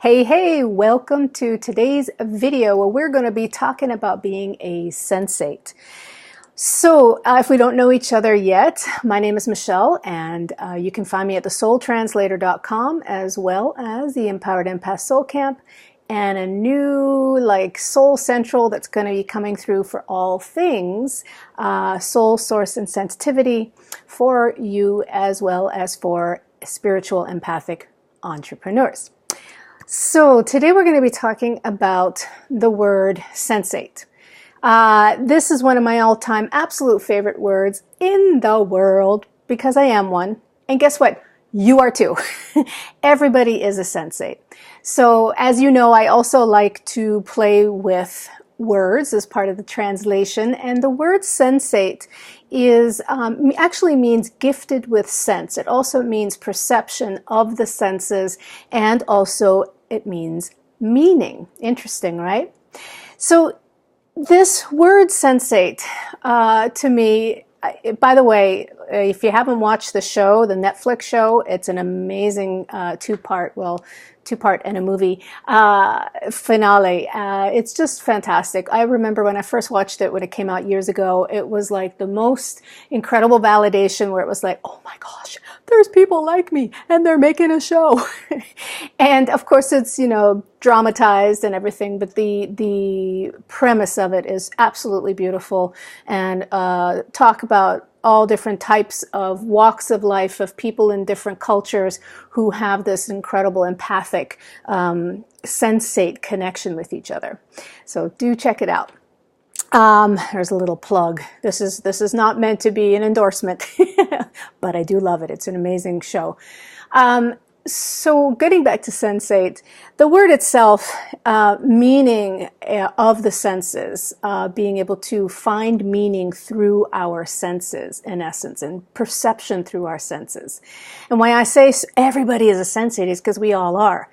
Hey, welcome to today's video where we're going to be talking about being a sensate. So if we don't know each other yet, my name is Michelle, and you can find me at thesoultranslator.com as well as the Empowered Empath Soul Camp and a new Soul Central that's going to be coming through for all things soul, source, and sensitivity for you as well as for spiritual empathic entrepreneurs. So today we're going to be talking about the word sensate. This is one of my all-time absolute favorite words in the world because I am one. And guess what? You are too. Everybody is a sensate. So as you know, I also like to play with words as part of the translation, and the word sensate is actually means gifted with sense. It also means perception of the senses, and also it means meaning. Interesting, right? So this word sensate to me, by the way, if you haven't watched the show, the Netflix show, it's an amazing two-part and a movie finale. It's just fantastic. I remember when I first watched it when it came out years ago, it was like the most incredible validation where it was like, oh my gosh, there's people like me and they're making a show. And of course it's, dramatized and everything, but the premise of it is absolutely beautiful, and talk about all different types of walks of life of people in different cultures who have this incredible empathic, sensate connection with each other. So do check it out. There's a little plug. This is not meant to be an endorsement, but I do love it. It's an amazing show. So getting back to sensate, the word itself, meaning of the senses, being able to find meaning through our senses, in essence, and perception through our senses. And why I say everybody is a sensate is because we all are.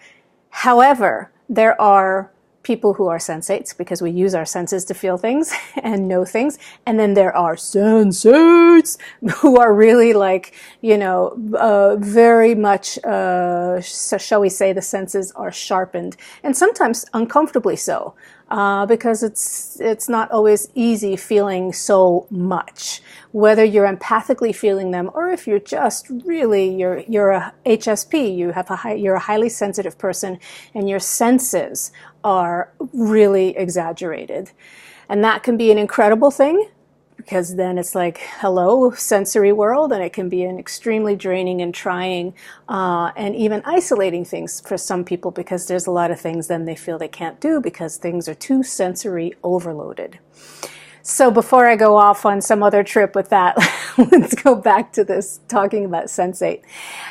However, there are people who are sensates because we use our senses to feel things and know things. And then there are sensates who are really very much, shall we say, the senses are sharpened, and sometimes uncomfortably so, because it's not always easy feeling so much, whether you're empathically feeling them or if you're just really, you're a HSP, you're a highly sensitive person and your senses are really exaggerated. And that can be an incredible thing, because then it's like, hello, sensory world, and it can be an extremely draining and trying and even isolating things for some people, because there's a lot of things then they feel they can't do because things are too sensory overloaded. So before I go off on some other trip with that, let's go back to this, talking about sensate.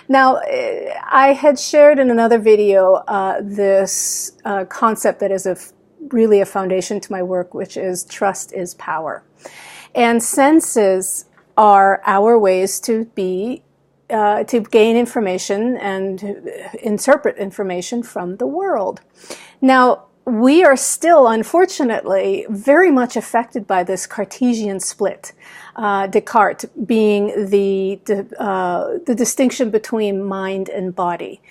Now, I had shared in another video this concept that is really a foundation to my work, which is trust is power. And senses are our ways to gain information and interpret information from the world. Now, we are still, unfortunately, very much affected by this Cartesian split. Descartes being the distinction between mind and body.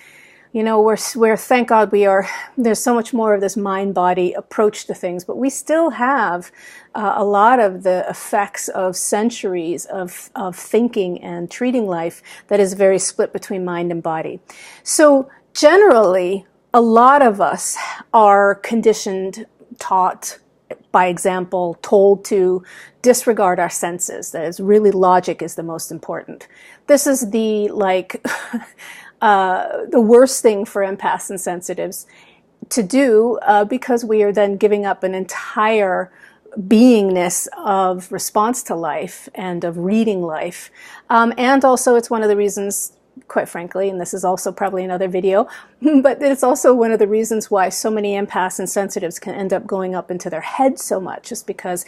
We're thank God there's so much more of this mind-body approach to things, but we still have a lot of the effects of centuries of thinking and treating life that is very split between mind and body. So generally, a lot of us are conditioned, taught, by example, told to disregard our senses. That is, really logic is the most important. This is the worst thing for empaths and sensitives to do, because we are then giving up an entire beingness of response to life and of reading life. And also it's one of the reasons, quite frankly, and this is also probably another video, but it's also one of the reasons why so many empaths and sensitives can end up going up into their head so much, just because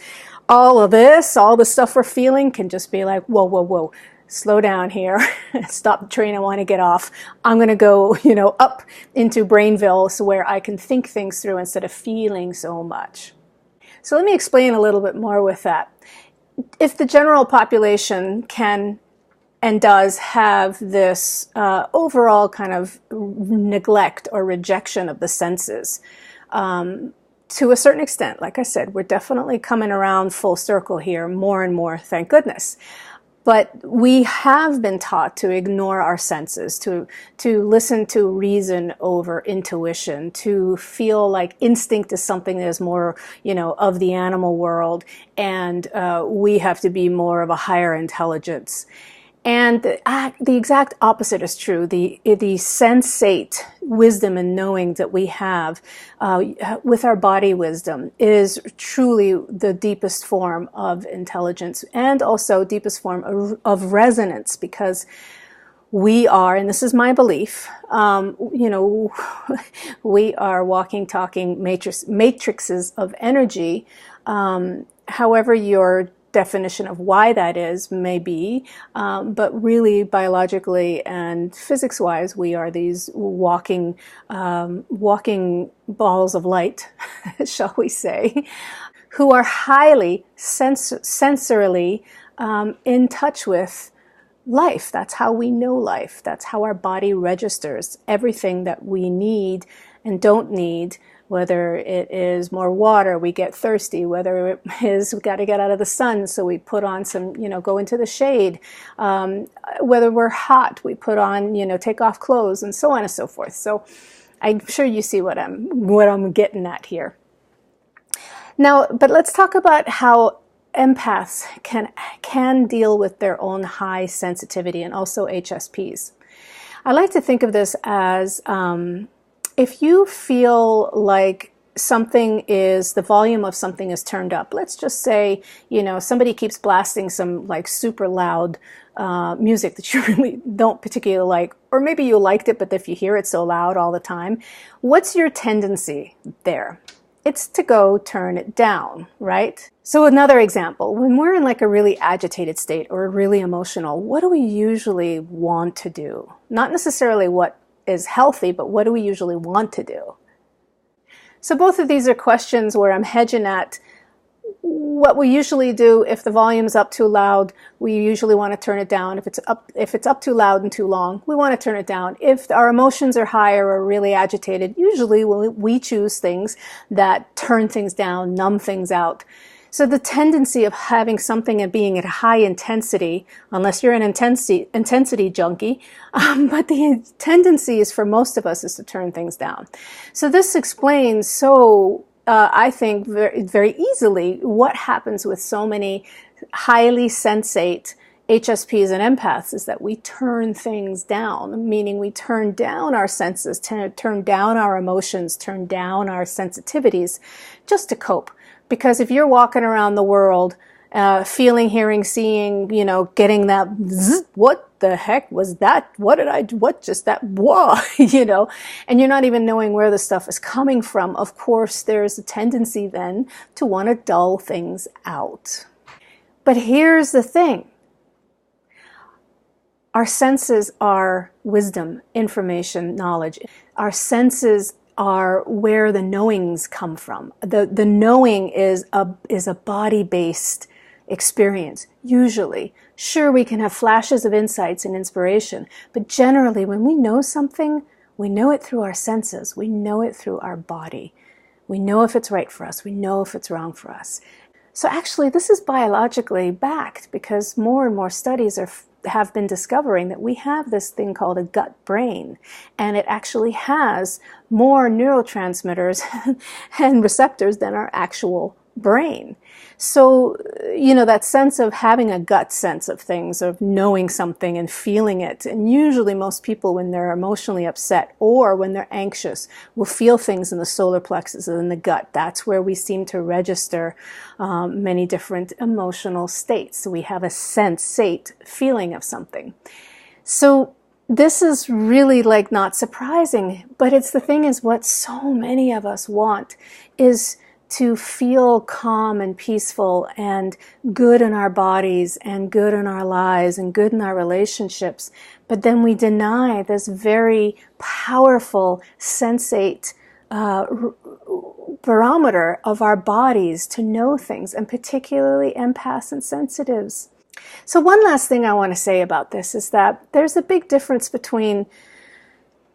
all the stuff we're feeling can just be like, whoa, slow down here, stop the train, I want to get off. I'm going to go, up into Brainville so where I can think things through instead of feeling so much. So let me explain a little bit more with that. If the general population can and does have this overall kind of neglect or rejection of the senses. To a certain extent, like I said, we're definitely coming around full circle here, more and more, thank goodness. But we have been taught to ignore our senses, to listen to reason over intuition, to feel like instinct is something that is more, of the animal world, and we have to be more of a higher intelligence. And the exact opposite is true. The sensate wisdom and knowing that we have with our body wisdom is truly the deepest form of intelligence, and also deepest form of resonance, because we are, and this is my belief, we are walking, talking matrices of energy. However your definition of why that is may be, but really biologically and physics-wise, we are these walking balls of light, shall we say, who are highly sensorily in touch with life. That's how we know life. That's how our body registers everything that we need and don't need. Whether it is more water, we get thirsty. Whether it is we got to get out of the sun, so we put on some, go into the shade. Whether we're hot, we put on, take off clothes, and so on and so forth. So I'm sure you see what I'm getting at here. Now, but let's talk about how empaths can deal with their own high sensitivity, and also HSPs. I like to think of this as if you feel like the volume of something is turned up. Let's just say, somebody keeps blasting some like super loud music that you really don't particularly like, or maybe you liked it, but if you hear it so loud all the time, what's your tendency there? It's to go turn it down, right? So another example, when we're in like a really agitated state or really emotional, what do we usually want to do? Not necessarily what is healthy, but what do we usually want to do? So both of these are questions where I'm hedging at what we usually do. If the volume's up too loud, we usually want to turn it down. If it's up too loud and too long, we want to turn it down. If our emotions are higher or really agitated, usually we choose things that turn things down, numb things out. So the tendency of having something and being at a high intensity, unless you're an intensity junkie, but the tendency is for most of us is to turn things down. So this explains I think very, very easily what happens with so many highly sensate HSPs and empaths is that we turn things down, meaning we turn down our senses, turn down our emotions, turn down our sensitivities just to cope. Because if you're walking around the world, feeling, hearing, seeing, getting that, what the heck was that? What did I do? What just that? Whoa, and you're not even knowing where the stuff is coming from. Of course, there's a tendency then to want to dull things out. But here's the thing. Our senses are wisdom, information, knowledge. Our senses are where the knowings come from. The knowing is a body-based experience, usually. Sure, we can have flashes of insights and inspiration, but generally when we know something, we know it through our senses. We know it through our body. We know if it's right for us. We know if it's wrong for us. So actually, this is biologically backed because more and more studies have been discovering that we have this thing called a gut brain, and it actually has more neurotransmitters and receptors than our actual brain. So, that sense of having a gut sense of things, of knowing something and feeling it, and usually most people when they're emotionally upset or when they're anxious will feel things in the solar plexus and in the gut. That's where we seem to register many different emotional states. So we have a sensate feeling of something. So this is really like not surprising, but the thing is what so many of us want is to feel calm and peaceful and good in our bodies and good in our lives and good in our relationships. But then we deny this very powerful sensate barometer of our bodies to know things, and particularly empaths and sensitives. So one last thing I want to say about this is that there's a big difference between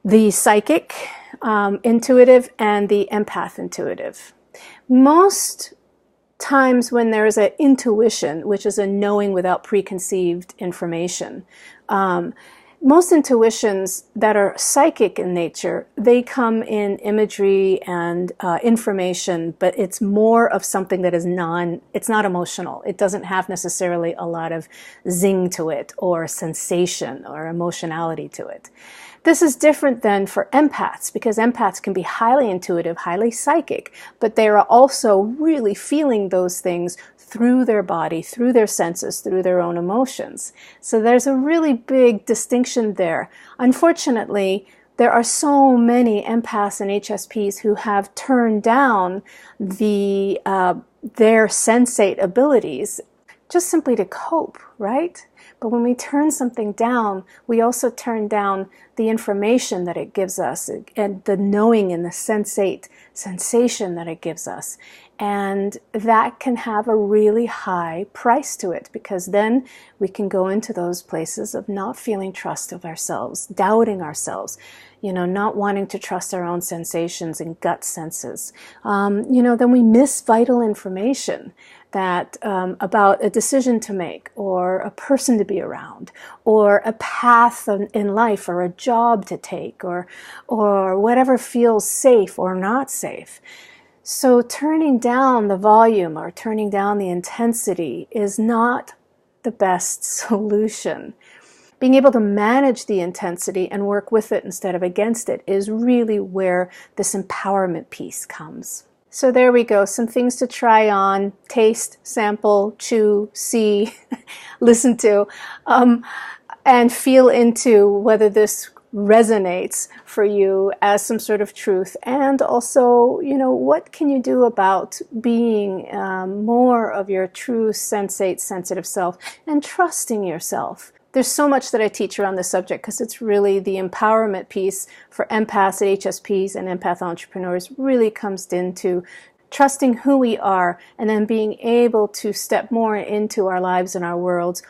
the psychic intuitive and the empath intuitive. Most times when there is an intuition, which is a knowing without preconceived information, most intuitions that are psychic in nature, they come in imagery and information, but it's more of something that is it's not emotional. It doesn't have necessarily a lot of zing to it or sensation or emotionality to it. This is different than for empaths, because empaths can be highly intuitive, highly psychic, but they are also really feeling those things through their body, through their senses, through their own emotions. So there's a really big distinction there. Unfortunately, there are so many empaths and HSPs who have turned down their sensate abilities just simply to cope, right? But when we turn something down, we also turn down the information that it gives us and the knowing and the sensate sensation that it gives us. And that can have a really high price to it, because then we can go into those places of not feeling trust of ourselves, doubting ourselves, not wanting to trust our own sensations and gut senses. Then we miss vital information that about a decision to make, or a person to be around, or a path in life, or a job to take, or whatever feels safe or not safe. So turning down the volume or turning down the intensity is not the best solution. Being able to manage the intensity and work with it instead of against it is really where this empowerment piece comes. So there we go, some things to try on, taste, sample, chew, see, listen to, and feel into whether this resonates for you as some sort of truth. And also, what can you do about being more of your true sensate, sensitive self, and trusting yourself. There's so much that I teach around this subject, because it's really the empowerment piece for empaths, HSPs, and empath entrepreneurs really comes into trusting who we are, and then being able to step more into our lives and our worlds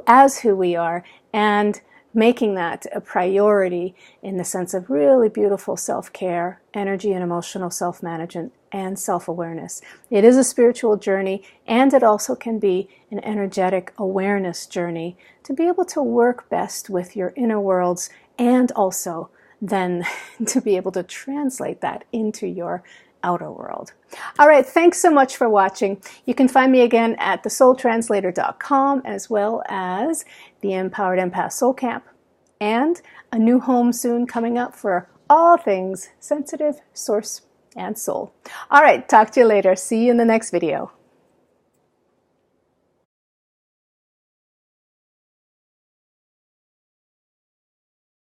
as who we are, and making that a priority in the sense of really beautiful self-care, energy and emotional self-management, and self-awareness. It is a spiritual journey, and it also can be an energetic awareness journey to be able to work best with your inner worlds, and also then to be able to translate that into your outer world. All right, thanks so much for watching. You can find me again at thesoultranslator.com, as well as the Empowered Empath Soul Camp, and a new home soon coming up for all things sensitive, source, and soul. All right, talk to you later. See you in the next video.